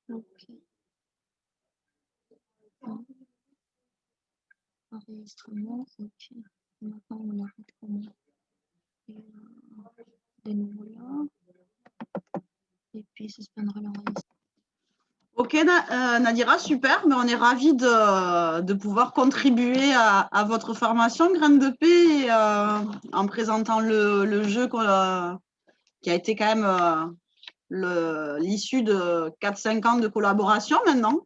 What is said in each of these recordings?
Ok. Enregistrement, ok. Maintenant, on arrête comment. Et, de nouveau là. Et puis, suspendre l'enregistrement. Ok, Nadira, super. Mais on est ravis de pouvoir contribuer à votre formation Graines de Paix et, en présentant le jeu qui a été quand même l'issue de 4-5 ans de collaboration maintenant,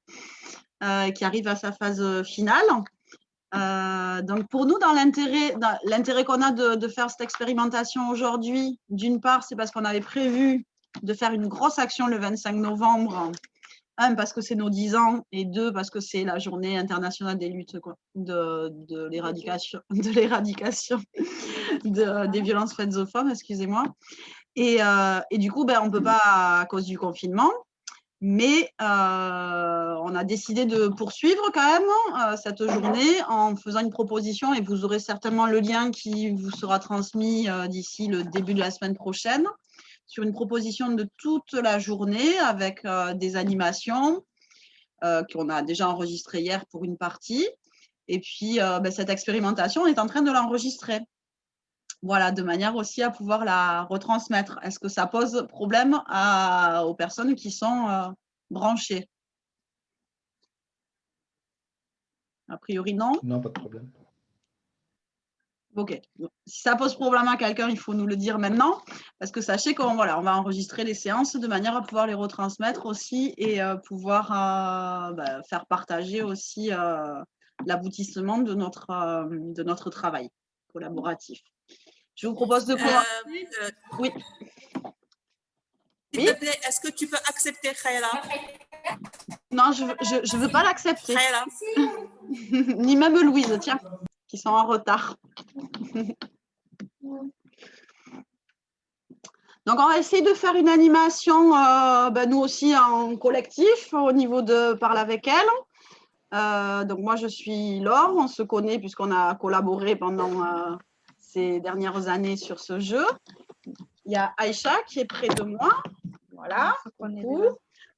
qui arrive à sa phase finale. Donc pour nous, dans l'intérêt qu'on a de faire cette expérimentation aujourd'hui, d'une part, c'est parce qu'on avait prévu de faire une grosse action le 25 novembre. Un, parce que c'est nos 10 ans, et deux, parce que c'est la journée internationale des luttes de l'éradication des violences faites aux femmes, excusez-moi. Et du coup, on ne peut pas à cause du confinement. Mais on a décidé de poursuivre quand même cette journée en faisant une proposition, et vous aurez certainement le lien qui vous sera transmis d'ici le début de la semaine prochaine, sur une proposition de toute la journée avec des animations qu'on a déjà enregistrées hier pour une partie. Et puis, cette expérimentation, on est en train de l'enregistrer. Voilà, de manière aussi à pouvoir la retransmettre. Est-ce que ça pose problème aux personnes qui sont branchées? A priori, non. Non, pas de problème. Ok. Si ça pose problème à quelqu'un, il faut nous le dire maintenant, parce que sachez qu'on va enregistrer les séances de manière à pouvoir les retransmettre aussi et pouvoir faire partager aussi l'aboutissement de notre travail collaboratif. Je vous propose de commencer. Oui. S'il te plaît, est-ce que tu peux accepter Khaira? Non, je veux pas l'accepter. Khaira. Ni même Louise, tiens, qui sont en retard. Donc, on va essayer de faire une animation, nous aussi en collectif, au niveau de Parle avec elle. Donc, moi, je suis Laure, on se connaît puisqu'on a collaboré pendant ces dernières années sur ce jeu. Il y a Aïcha qui est près de moi. Voilà.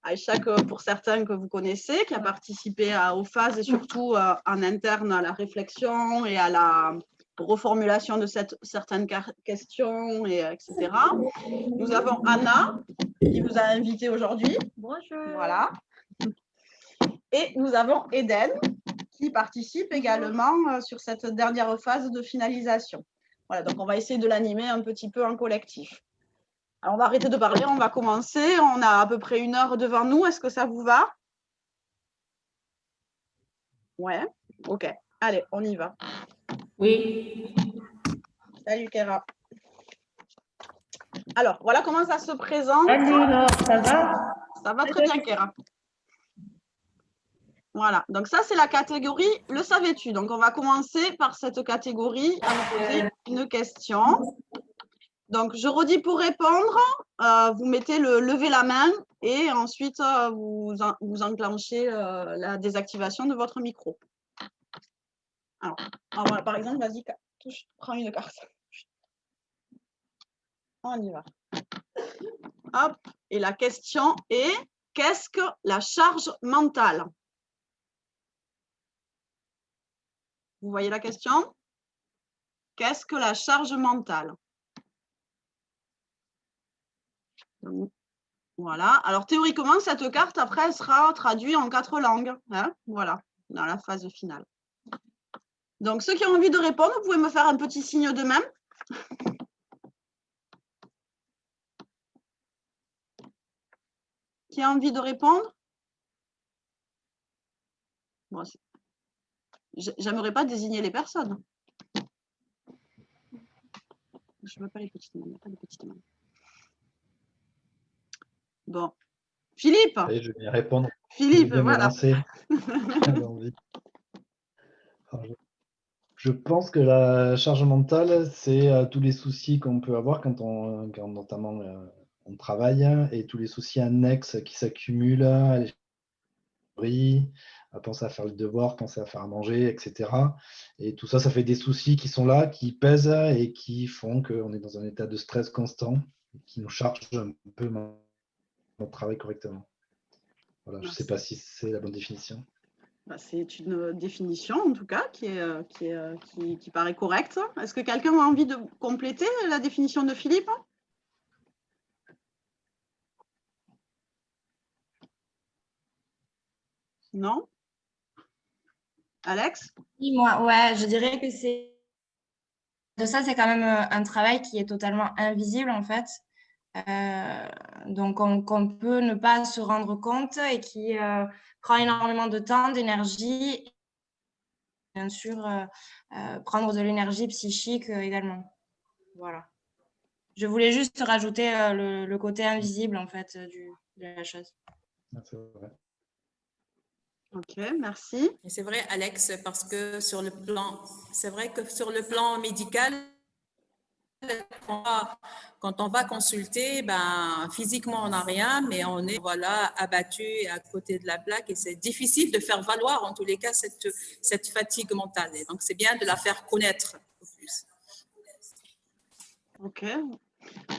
Aïcha, pour certains que vous connaissez, qui a participé aux phases et surtout en interne à la réflexion et à la reformulation de certaines questions, etc. Nous avons Anna, qui vous a invité aujourd'hui. Bonjour. Voilà. Et nous avons Eden, qui participe également sur cette dernière phase de finalisation. Voilà, donc on va essayer de l'animer un petit peu en collectif. Alors, on va arrêter de parler, on va commencer. On a à peu près 1 heure devant nous. Est-ce que ça vous va? Ouais, ok. Allez, on y va. Oui. Salut, Kéra. Alors, voilà comment ça se présente. Salut, Laure, ça va? Ça va très bien, Kéra. Voilà, donc ça, c'est la catégorie « Le savais-tu ». Donc, on va commencer par cette catégorie à vous poser une question. Donc, je redis pour répondre, vous mettez le lever la main et ensuite, vous enclenchez la désactivation de votre micro. Alors, voilà, par exemple, vas-y, prends une carte. On y va. Hop, et la question est, qu'est-ce que la charge mentale? Vous voyez la question? Qu'est-ce que la charge mentale? Donc, voilà. Alors, théoriquement, cette carte, après, elle sera traduite en 4 langues. Hein, voilà, dans la phase finale. Donc, ceux qui ont envie de répondre, vous pouvez me faire un petit signe de main. Qui a envie de répondre? Bon, j'aimerais pas désigner les personnes. Je ne veux pas les petites mains, il n'y a pas de petites mains. Bon. Philippe. Allez, je vais y répondre. Philippe, je vais voilà. Je pense que la charge mentale, c'est tous les soucis qu'on peut avoir quand notamment on travaille et tous les soucis annexes qui s'accumulent, à penser à faire le devoir, penser à faire à manger, etc. Et tout ça, ça fait des soucis qui sont là, qui pèsent et qui font qu'on est dans un état de stress constant, qui nous charge un peu notre travail correctement. Voilà, je ne sais pas si c'est la bonne définition. Bah, c'est une définition, en tout cas, qui paraît correcte. Est-ce que quelqu'un a envie de compléter la définition de Philippe? Non? Alex? Oui, moi, ouais, je dirais que c'est quand même un travail qui est totalement invisible en fait. Donc qu'on peut ne pas se rendre compte et qui prend énormément de temps, d'énergie, bien sûr prendre de l'énergie psychique également. Voilà. Je voulais juste rajouter le côté invisible en fait de la chose. Ah, c'est vrai. Ok, merci. Et c'est vrai, Alex, parce que c'est vrai que sur le plan médical, quand on va consulter, ben, physiquement, on n'a rien, mais on est voilà, abattu à côté de la plaque et c'est difficile de faire valoir, en tous les cas, cette fatigue mentale. Et donc, c'est bien de la faire connaître au plus. Ok.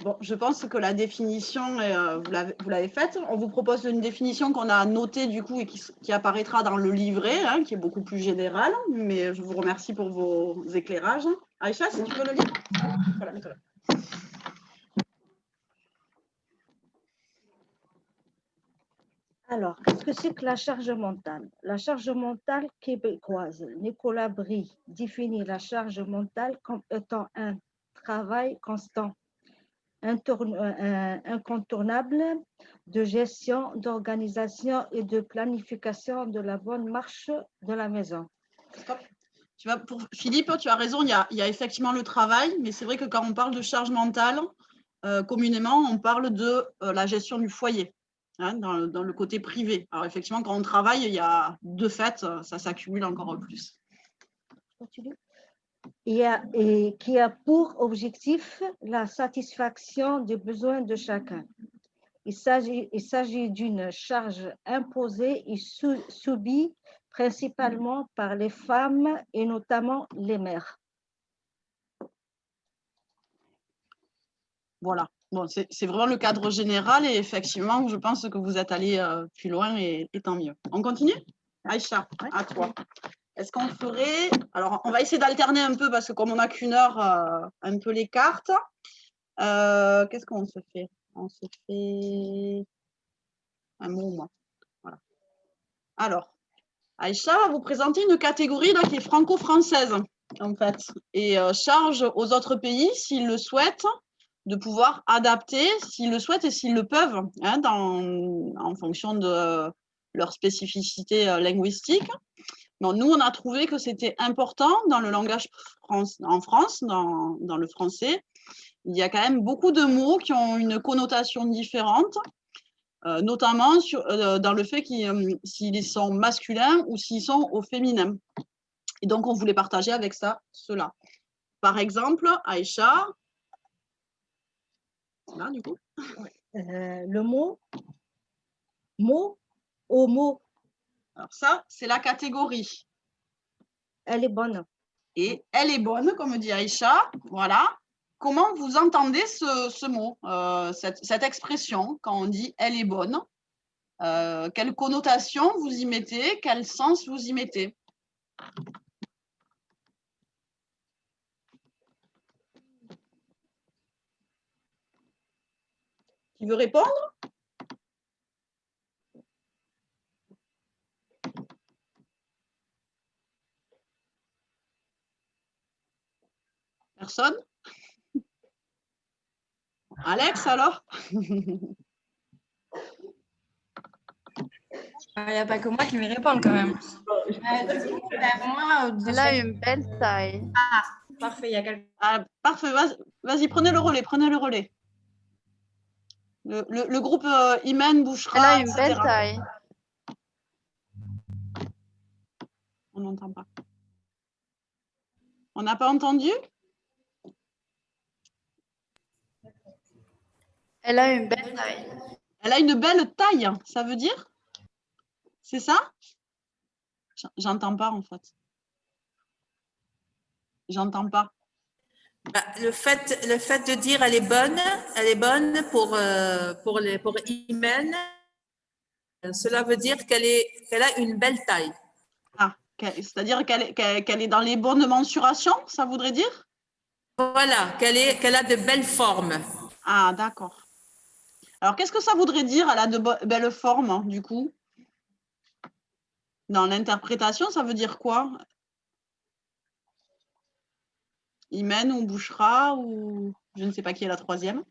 Bon, je pense que la définition, vous l'avez faite. On vous propose une définition qu'on a notée du coup et qui apparaîtra dans le livret, hein, qui est beaucoup plus général. Mais je vous remercie pour vos éclairages. Aïcha, si tu peux le lire. Voilà, mets-le. Alors, qu'est-ce que c'est que la charge mentale? La charge mentale québécoise, Nicolas Brie définit la charge mentale comme étant un travail constant, incontournable de gestion, d'organisation et de planification de la bonne marche de la maison. Stop. Pour Philippe, tu as raison, il y a effectivement le travail, mais c'est vrai que quand on parle de charge mentale, communément, on parle de la gestion du foyer, hein, dans le côté privé. Alors effectivement, quand on travaille, il y a de fait, ça s'accumule encore plus. Continue. Et qui a pour objectif la satisfaction des besoins de chacun. Il s'agit d'une charge imposée et subie principalement par les femmes et notamment les mères. Voilà. Bon, c'est vraiment le cadre général et effectivement, je pense que vous êtes allé plus loin et tant mieux. On continue? Aïcha, à toi. Est-ce qu'on ferait… Alors, on va essayer d'alterner un peu parce que comme on n'a qu'une heure, un peu les cartes. Qu'est-ce qu'on se fait? On se fait un mot, moi. Voilà. Alors, Aïcha va vous présenter une catégorie là, qui est franco-française, en fait, et charge aux autres pays, s'ils le souhaitent, de pouvoir adapter, s'ils le souhaitent et s'ils le peuvent, hein, en fonction de leur spécificité linguistique. Donc, nous, on a trouvé que c'était important dans le langage en France, dans le français. Il y a quand même beaucoup de mots qui ont une connotation différente, notamment dans le fait s'ils sont masculins ou s'ils sont au féminin. Et donc, on voulait partager avec cela. Par exemple, Aïcha, là, du coup. Le mot au mot. Alors ça, c'est la catégorie. Elle est bonne. Et elle est bonne, comme dit Aïcha. Voilà. Comment vous entendez ce mot, cette expression, quand on dit « elle est bonne » quelle connotation vous y mettez? Quel sens vous y mettez? Qui veut répondre? Personne? Alex, alors? Il n'y a pas que moi qui vais répondre quand même. Elle a une belle taille. Ah, parfait, il y a quelqu'un. Ah, parfait, vas-y, prenez le relais. Le groupe Imen, Bouchra, Elle a une etc. belle taille. On n'entend pas. On n'a pas entendu? Elle a une belle taille. Elle a une belle taille, ça veut dire? C'est ça? J'entends pas, en fait. J'entends pas. Bah, le fait de dire elle est bonne pour Imen, Cela veut dire qu'elle a une belle taille. Ah, c'est-à-dire qu'elle est dans les bonnes mensurations, ça voudrait dire? Voilà, qu'elle a de belles formes. Ah, d'accord. Alors, qu'est-ce que ça voudrait dire, elle a de belles formes, hein, du coup? Dans l'interprétation, ça veut dire quoi? Imen ou Bouchra ou je ne sais pas qui est la troisième.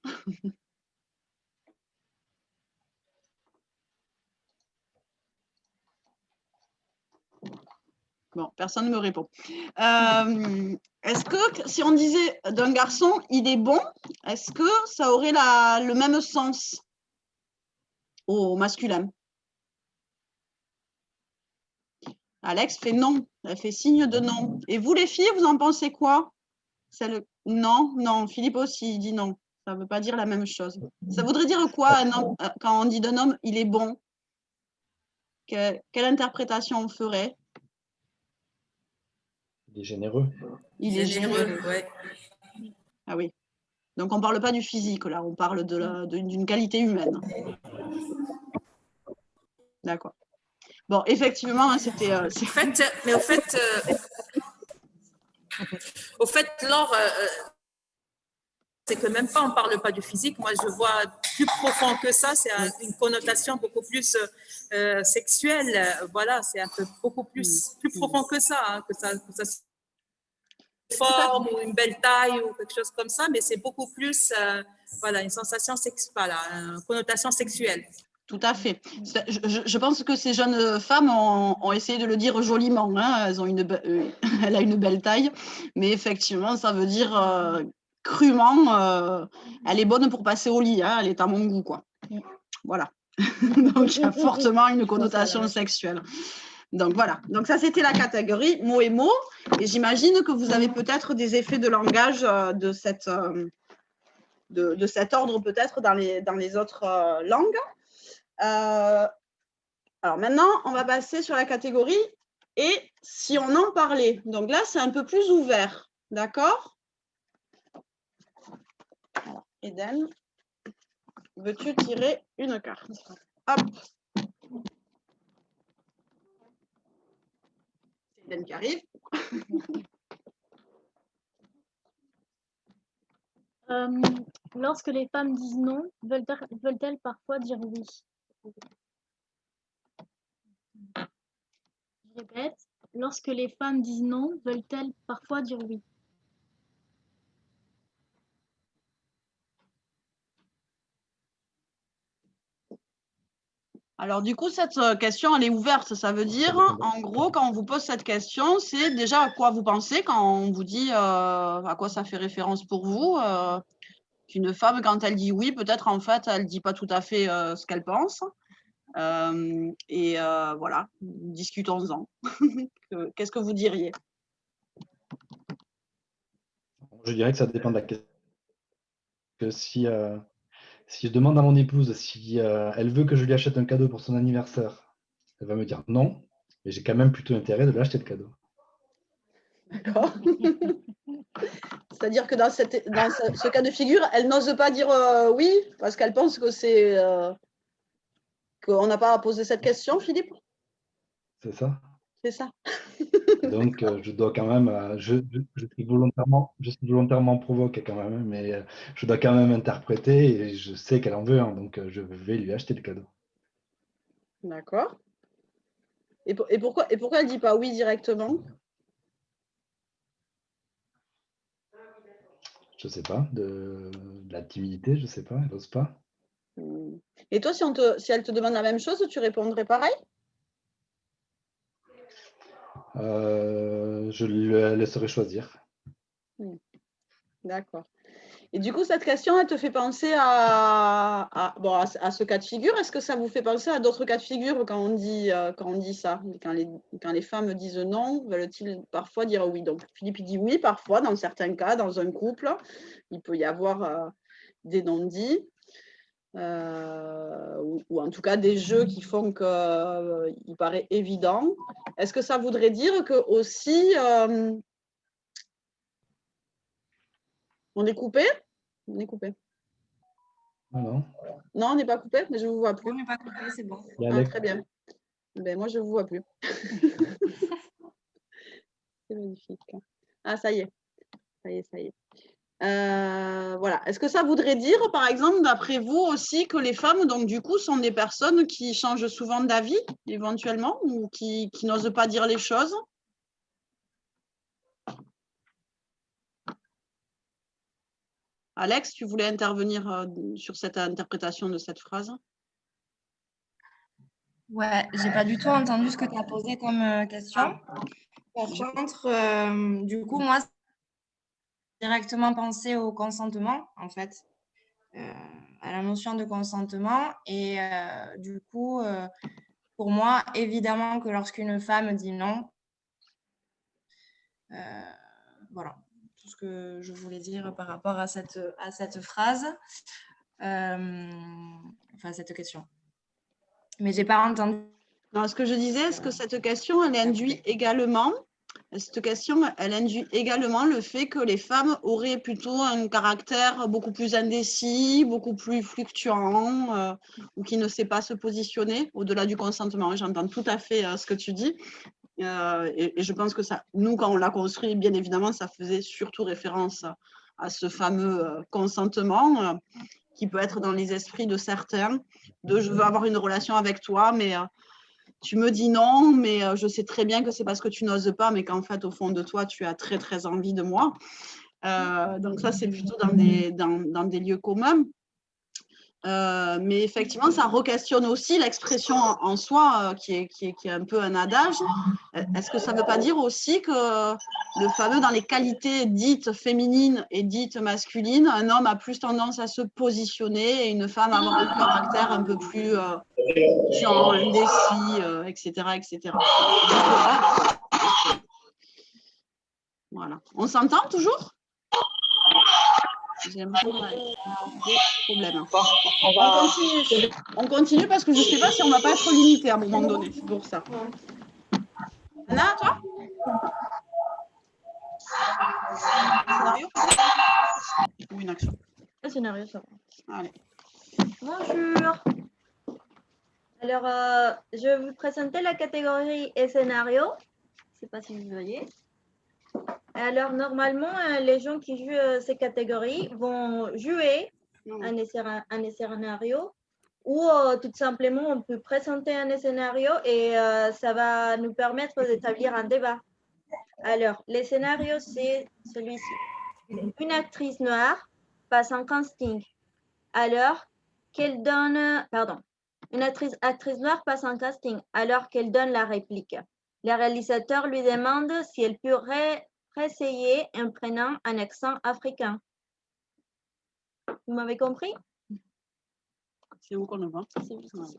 Bon, personne ne me répond. Est-ce que si on disait d'un garçon, il est bon, est-ce que ça aurait le même sens au masculin? Alex fait non, elle fait signe de non. Et vous les filles, vous en pensez quoi? Non, non, Philippe aussi, il dit non. Ça ne veut pas dire la même chose. Ça voudrait dire quoi un homme, quand on dit d'un homme, il est bon? Quelle interprétation on ferait? Il est généreux. Il est généreux. Ouais. Ah oui. Donc, on ne parle pas du physique, là, on parle d'une qualité humaine. D'accord. Bon, effectivement, hein, c'était... Au fait, Laure, c'est que même pas, on ne parle pas du physique. Moi, je vois plus profond que ça. C'est une connotation beaucoup plus sexuelle. Voilà, c'est un peu beaucoup plus profond que ça. Hein, que ça forme ou une belle taille ou quelque chose comme ça, mais c'est beaucoup plus voilà, une sensation sexuelle, une connotation sexuelle. Tout à fait. Je pense que ces jeunes femmes ont essayé de le dire joliment. Hein. Elle a une belle taille, mais effectivement, ça veut dire crûment, elle est bonne pour passer au lit. Hein. Elle est à mon goût, quoi. Voilà. Donc, il y a fortement une connotation sexuelle. Donc, voilà. Donc, ça, c'était la catégorie mots et mots. Et j'imagine que vous avez peut-être des effets de langage de cet ordre, peut-être, dans les autres langues. Alors maintenant, on va passer sur la catégorie « et si on en parlait ». Donc là, c'est un peu plus ouvert, d'accord? Alors, Eden, veux-tu tirer une carte? Hop. C'est Eden qui arrive. Lorsque les femmes disent non, veulent-elles parfois dire oui? Je répète, lorsque les femmes disent non, veulent-elles parfois dire oui? Alors du coup, cette question, elle est ouverte. Ça veut dire, en gros, quand on vous pose cette question, c'est déjà à quoi vous pensez quand on vous dit à quoi ça fait référence pour vous. Qu'une femme, quand elle dit oui, peut-être en fait, elle ne dit pas tout à fait ce qu'elle pense. Voilà, discutons-en. Qu'est-ce que vous diriez? Je dirais que ça dépend de la question. Que si je demande à mon épouse si elle veut que je lui achète un cadeau pour son anniversaire, elle va me dire non, mais j'ai quand même plutôt intérêt de lui acheter le cadeau. D'accord. C'est-à-dire que dans ce cas de figure, elle n'ose pas dire oui, parce qu'elle pense que c'est qu'on n'a pas à poser cette question, Philippe? C'est ça. C'est ça. Donc, je dois quand même, je suis volontairement provoque quand même, mais je dois quand même interpréter et je sais qu'elle en veut un, donc je vais lui acheter le cadeau. D'accord. Et pourquoi elle ne dit pas oui directement? Je sais pas, de la timidité, je sais pas, elle n'ose pas. Et toi, si elle te demande la même chose, tu répondrais pareil? Je le laisserai choisir. D'accord. Et du coup, cette question, elle te fait penser à ce cas de figure. Est-ce que ça vous fait penser à d'autres cas de figure quand on dit ça? Quand les femmes disent non, veulent-ils parfois dire oui? Donc, Philippe, il dit oui, parfois, dans certains cas, dans un couple, il peut y avoir des non-dits. Ou en tout cas des jeux qui font qu'il paraît évident. Est-ce que ça voudrait dire que aussi on est coupé? On est coupé. Non. Non, on n'est pas coupé, mais je ne vous vois plus. On n'est pas coupé, c'est bon. Il y a Ah, Alex. très bien. Ben, moi, je ne vous vois plus. C'est magnifique. Ah, ça y est. Ça y est, ça y est. Voilà. Est-ce que ça voudrait dire, par exemple, d'après vous aussi, que les femmes, donc du coup, sont des personnes qui changent souvent d'avis, éventuellement, ou qui n'osent pas dire les choses? Alex, tu voulais intervenir sur cette interprétation de cette phrase? Ouais, j'ai pas du tout entendu ce que tu as posé comme question. Par contre, du coup, moi, j'ai directement pensé au consentement, en fait, à la notion de consentement. Et du coup, pour moi, évidemment que lorsqu'une femme dit non, voilà tout ce que je voulais dire par rapport à cette phrase, enfin cette question. Mais j'ai pas entendu. Non, ce que je disais, est-ce que cette question, elle induit également le fait que les femmes auraient plutôt un caractère beaucoup plus indécis, beaucoup plus fluctuant, ou qui ne sait pas se positionner au-delà du consentement? J'entends tout à fait ce que tu dis. Et je pense que ça, nous, quand on l'a construit, bien évidemment, ça faisait surtout référence à ce fameux consentement qui peut être dans les esprits de certains, de je veux avoir une relation avec toi, mais tu me dis non, mais je sais très bien que c'est parce que tu n'oses pas, mais qu'en fait, au fond de toi, tu as très, très envie de moi. Donc ça, c'est plutôt dans des lieux communs. Mais effectivement, ça re-questionne aussi l'expression en soi, qui est un peu un adage. Est-ce que ça ne veut pas dire aussi que le fameux dans les qualités dites féminines et dites masculines, un homme a plus tendance à se positionner et une femme à avoir un caractère un peu plus indécis, etc., etc. Voilà. On s'entend toujours? J'ai l'impression qu'on a des problèmes. On continue parce que je ne sais pas si on ne va pas être limité à un moment donné. C'est pour ça. Anna, toi? Scénario? Ou une action? Un scénario, ça va. Allez. Bonjour. Alors, je vais vous présenter la catégorie et scénario. Je ne sais pas si vous voyez. Alors, normalement, les gens qui jouent ces catégories vont jouer un scénario ou tout simplement, on peut présenter un scénario et ça va nous permettre d'établir un débat. Alors, les scénarios, c'est celui-ci. Une actrice noire passe un casting. Alors qu'elle donne, une actrice noire passe un casting alors qu'elle donne la réplique. Le réalisateur lui demande si elle peut réessayer en prenant un accent africain. Vous m'avez compris? C'est où qu'on le voit? C'est juste ici.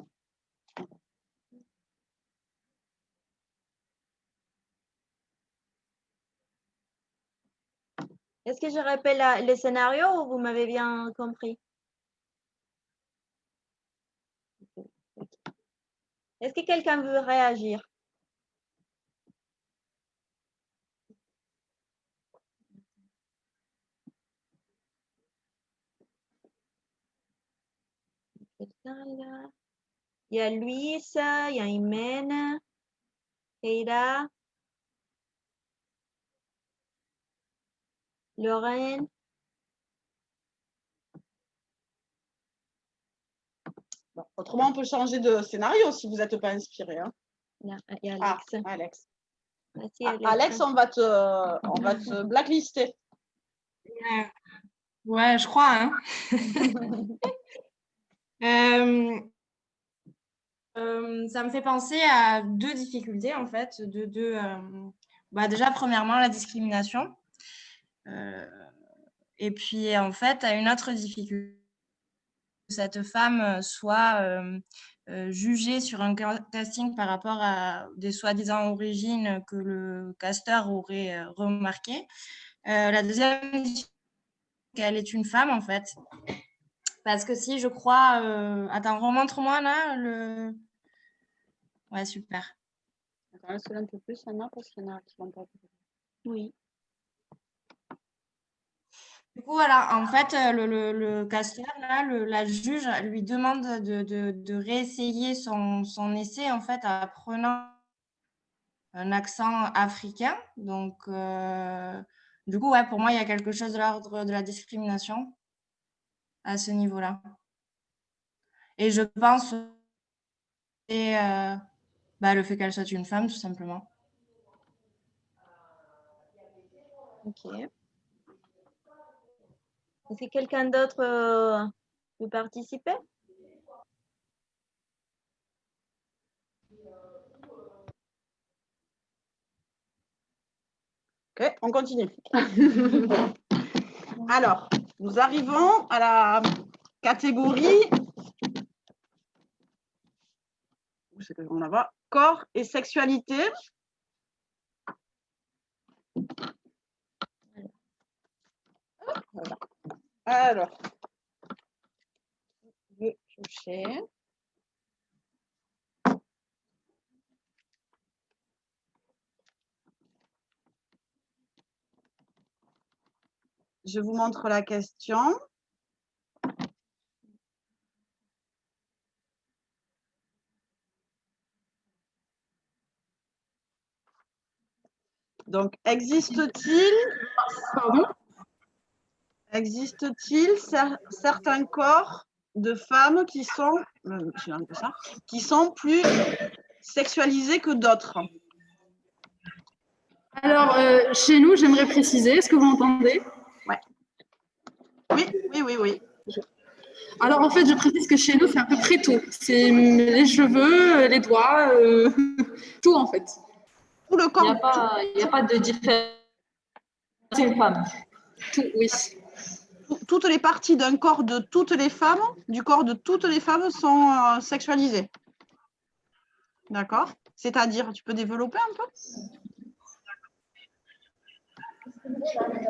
Est-ce que je rappelle le scénario ou vous m'avez bien compris? Est-ce que quelqu'un veut réagir? Il y a Luis, il y a Imen, Keira, Lorraine. Bon, autrement, on peut changer de scénario si vous n'êtes pas inspiré. Hein. Il y a Alex. Ah, Alex. Merci, Alex, on va te blacklister. Ouais, je crois. Hein. Ça me fait penser à deux difficultés, en fait. Déjà, premièrement, la discrimination. Et puis, en fait, à une autre difficulté, que cette femme soit jugée sur un casting par rapport à des soi-disant origines que le casteur aurait remarqué. La deuxième, qu'elle est une femme, en fait. Parce que si je crois... Attends, remontre-moi là le... Ouais, super. Attends, laisse-le un peu plus, Anna, parce qu'il y en a qui vont pas. Oui. Du coup, voilà, en fait, le casseur, là, la juge lui demande de réessayer son essai, en fait, en prenant un accent africain. Donc, du coup, ouais, pour moi, il y a quelque chose de l'ordre de la discrimination à ce niveau-là. Et je pense que c'est le fait qu'elle soit une femme, tout simplement. Ok. Si quelqu'un d'autre veut participer? Ok, on continue. Alors, nous arrivons à la catégorie, on la voit, corps et sexualité. Voilà. Alors, je vais toucher. Je vous montre la question. Donc, existe-t-il certains corps de femmes qui sont plus sexualisés que d'autres? Alors, chez nous, j'aimerais préciser, est-ce que vous m'entendez? Ouais. Oui. Alors, en fait, je précise que chez nous, c'est à peu près tout. C'est les cheveux, les doigts, tout, en fait. Tout le corps. Il n'y a pas de différence. C'est une femme. Tout, oui. Toutes les parties d'un corps de toutes les femmes, sont sexualisées. D'accord? C'est-à-dire, tu peux développer un peu?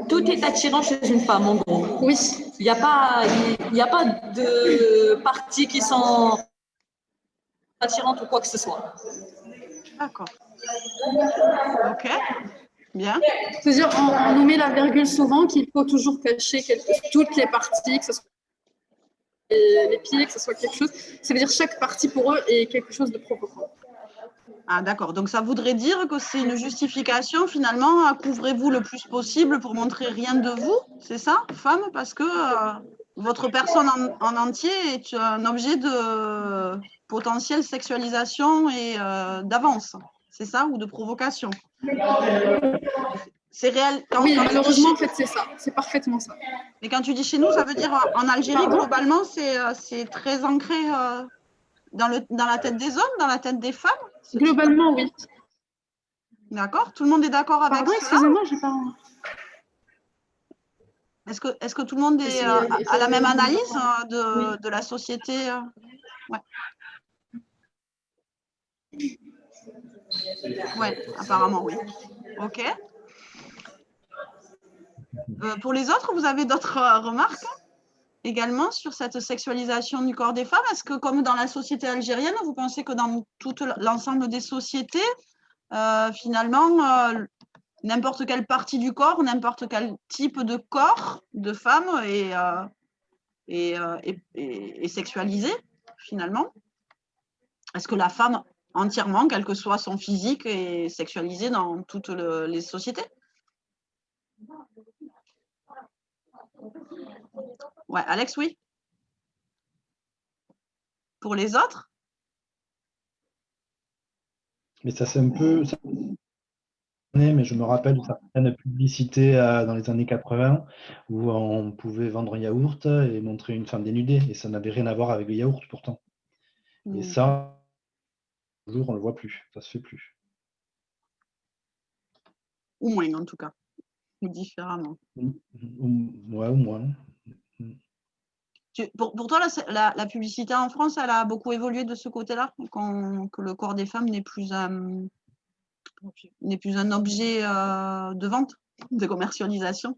Tout est attirant chez une femme, en gros. Oui. Il n'y a pas de parties qui sont attirantes ou quoi que ce soit. D'accord. Ok. Bien. C'est-à-dire, on nous met la virgule souvent qu'il faut toujours cacher toutes les parties, que ce soit les pieds, que ce soit quelque chose. Ça veut dire chaque partie pour eux est quelque chose de provocant. Ah, d'accord. Donc, ça voudrait dire que c'est une justification, finalement, à couvrez-vous le plus possible pour montrer rien de vous, c'est ça, femme? Parce que votre personne en entier est un objet de potentielle sexualisation et d'avance, c'est ça, ou de provocation? C'est réel. Oui, malheureusement, en fait, c'est ça. C'est parfaitement ça. Mais quand tu dis chez nous, ça veut dire en Algérie, globalement, c'est très ancré dans la tête des hommes, dans la tête des femmes? Globalement, oui. D'accord. Tout le monde est d'accord avec ça? Excusez-moi, j'ai pas... Est-ce que tout le monde a la même analyse de la société? Ouais. Ouais, apparemment, oui. OK. Pour les autres, vous avez d'autres remarques également sur cette sexualisation du corps des femmes? Est-ce que, comme dans la société algérienne, vous pensez que dans tout l'ensemble des sociétés, finalement, n'importe quelle partie du corps, n'importe quel type de corps de femme est sexualisé, finalement? Est-ce que la femme, entièrement, quel que soit son physique, est sexualisée dans toutes les sociétés? Ouais, Alex, oui. Pour les autres? Mais ça, c'est un peu... Mais je me rappelle de certaines publicités dans les années 80 où on pouvait vendre un yaourt et montrer une femme dénudée. Et ça n'avait rien à voir avec le yaourt, pourtant. Et ça, aujourd'hui, on ne le voit plus. Ça ne se fait plus. Ou moins, en tout cas. Ou différemment. Ouais, au moins. Pour toi, la publicité en France, elle a beaucoup évolué de ce côté-là, que le corps des femmes n'est plus un objet de vente, de commercialisation?